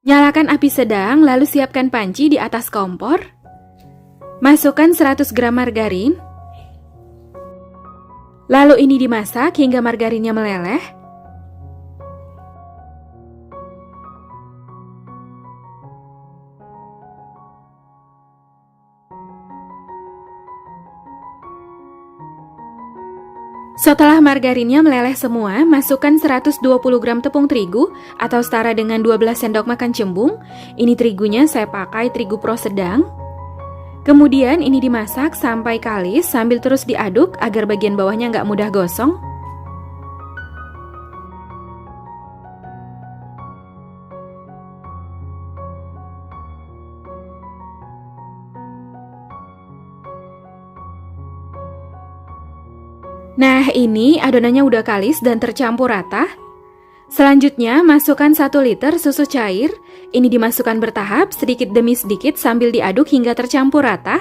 Nyalakan api sedang, lalu siapkan panci di atas kompor. Masukkan 100 gram margarin. Lalu ini dimasak hingga margarinnya meleleh. Setelah margarinnya meleleh semua, masukkan 120 gram tepung terigu atau setara dengan 12 sendok makan cembung. Ini terigunya saya pakai terigu pro sedang. Kemudian ini dimasak sampai kalis sambil terus diaduk agar bagian bawahnya nggak mudah gosong. Nah, ini adonannya udah kalis dan tercampur rata. Selanjutnya, masukkan 1 liter susu cair. Ini dimasukkan bertahap, sedikit demi sedikit sambil diaduk hingga tercampur rata.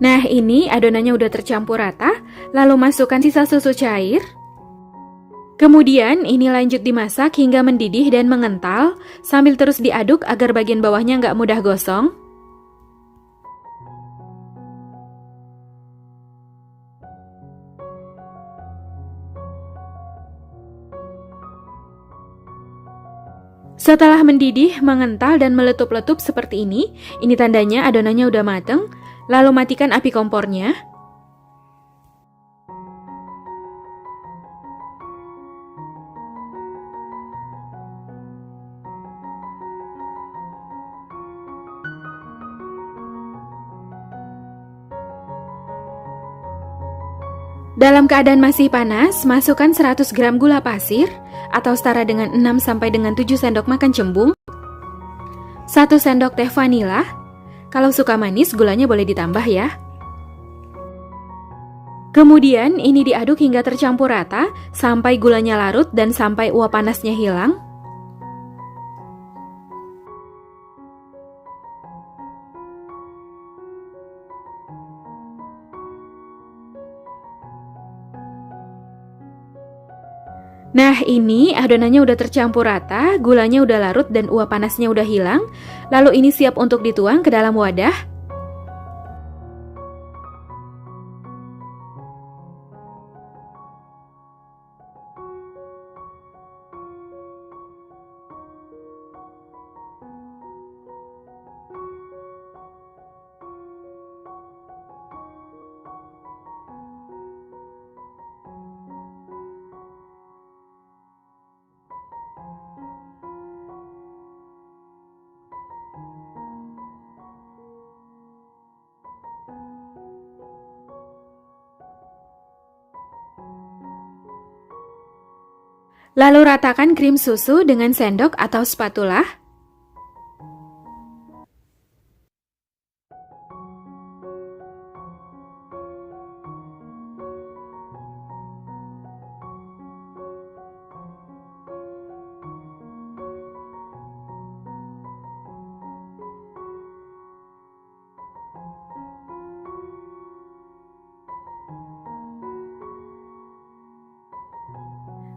Nah, ini adonannya udah tercampur rata, lalu masukkan sisa susu cair. Kemudian ini lanjut dimasak hingga mendidih dan mengental, sambil terus diaduk agar bagian bawahnya nggak mudah gosong. Setelah mendidih, mengental, dan meletup-letup seperti ini tandanya adonannya udah mateng. Lalu matikan api kompornya. Dalam keadaan masih panas, masukkan 100 gram gula pasir atau setara dengan 6 sampai dengan 7 sendok makan cembung, 1 sendok teh vanila. Kalau suka manis, gulanya boleh ditambah ya. Kemudian ini diaduk hingga tercampur rata sampai gulanya larut dan sampai uap panasnya hilang. Nah, ini adonannya udah tercampur rata, gulanya udah larut dan uap panasnya udah hilang. Lalu ini siap untuk dituang ke dalam wadah. Lalu ratakan krim susu dengan sendok atau spatula.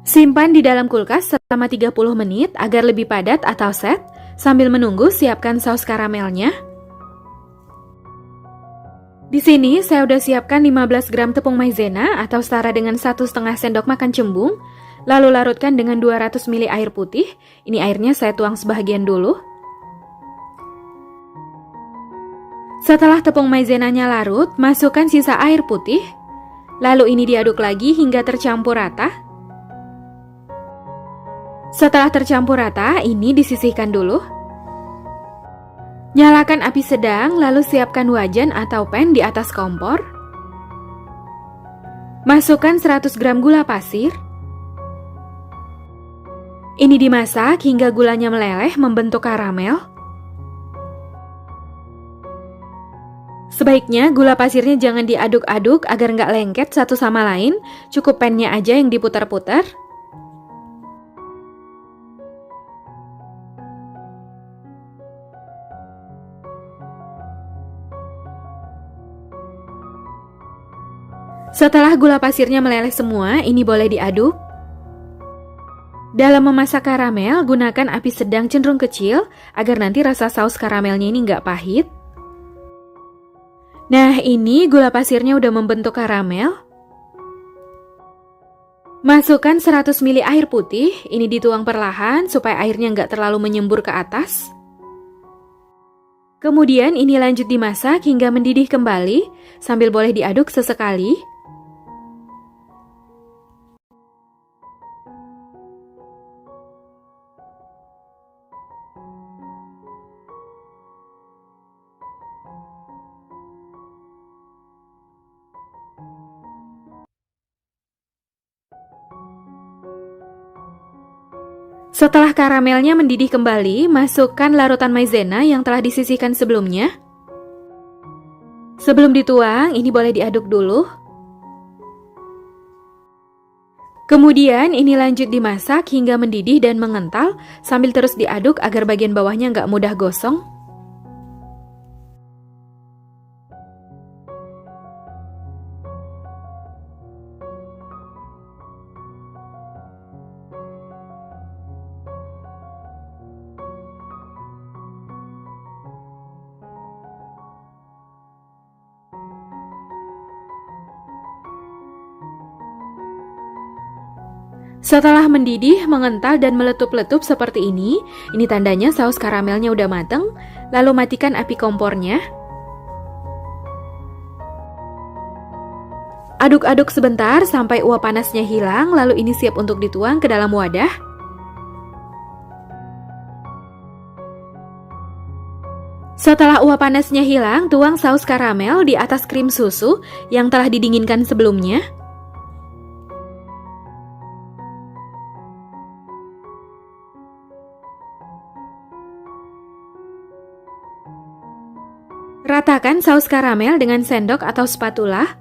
Simpan di dalam kulkas selama 30 menit agar lebih padat atau set. Sambil menunggu, siapkan saus karamelnya. Di sini saya udah siapkan 15 gram tepung maizena atau setara dengan 1,5 sendok makan cembung. Lalu larutkan dengan 200 ml air putih. Ini airnya saya tuang sebagian dulu. Setelah tepung maizenanya larut, masukkan sisa air putih. Lalu ini diaduk lagi hingga tercampur rata. Setelah tercampur rata, ini disisihkan dulu. Nyalakan api sedang, lalu siapkan wajan atau pan di atas kompor. Masukkan 100 gram gula pasir. Ini dimasak hingga gulanya meleleh membentuk karamel. Sebaiknya gula pasirnya jangan diaduk-aduk agar nggak lengket satu sama lain. Cukup pannya aja yang diputar-putar. Setelah gula pasirnya meleleh semua, ini boleh diaduk. Dalam memasak karamel, gunakan api sedang cenderung kecil agar nanti rasa saus karamelnya ini nggak pahit. Nah, ini gula pasirnya udah membentuk karamel. Masukkan 100 ml air putih, ini dituang perlahan supaya airnya nggak terlalu menyembur ke atas. Kemudian ini lanjut dimasak hingga mendidih kembali, sambil boleh diaduk sesekali. Setelah karamelnya mendidih kembali, masukkan larutan maizena yang telah disisihkan sebelumnya. Sebelum dituang, ini boleh diaduk dulu. Kemudian ini lanjut dimasak hingga mendidih dan mengental sambil terus diaduk agar bagian bawahnya nggak mudah gosong. Setelah mendidih, mengental dan meletup-letup seperti ini tandanya saus karamelnya udah mateng. Lalu matikan api kompornya. Aduk-aduk sebentar sampai uap panasnya hilang, lalu ini siap untuk dituang ke dalam wadah. Setelah uap panasnya hilang, tuang saus karamel di atas krim susu yang telah didinginkan sebelumnya. Ratakan saus karamel dengan sendok atau spatula.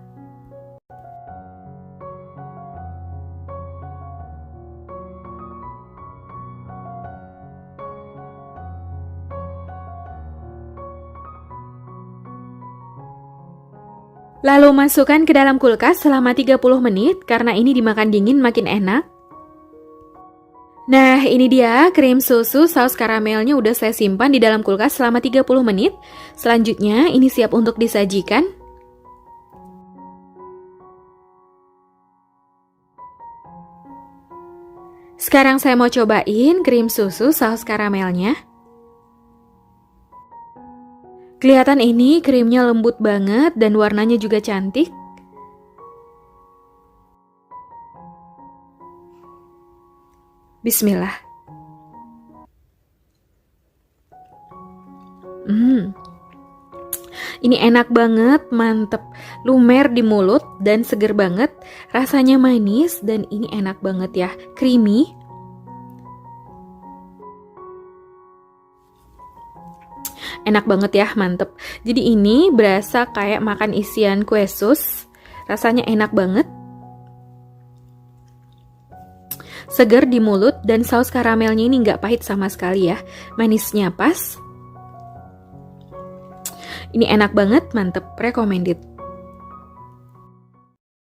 Lalu masukkan ke dalam kulkas selama 30 menit karena ini dimakan dingin makin enak. Nah, ini dia krim susu saus karamelnya udah saya simpan di dalam kulkas selama 30 menit. Selanjutnya, ini siap untuk disajikan. Sekarang saya mau cobain krim susu saus karamelnya. Kelihatan ini krimnya lembut banget dan warnanya juga cantik. Bismillah. Ini enak banget, mantep, lumer di mulut dan seger banget. Rasanya manis dan ini enak banget ya, creamy. Enak banget ya, mantep. Jadi ini berasa kayak makan isian kue sus. Rasanya enak banget. Seger di mulut dan saus karamelnya ini nggak pahit sama sekali ya. Manisnya pas. Ini enak banget, mantep, recommended.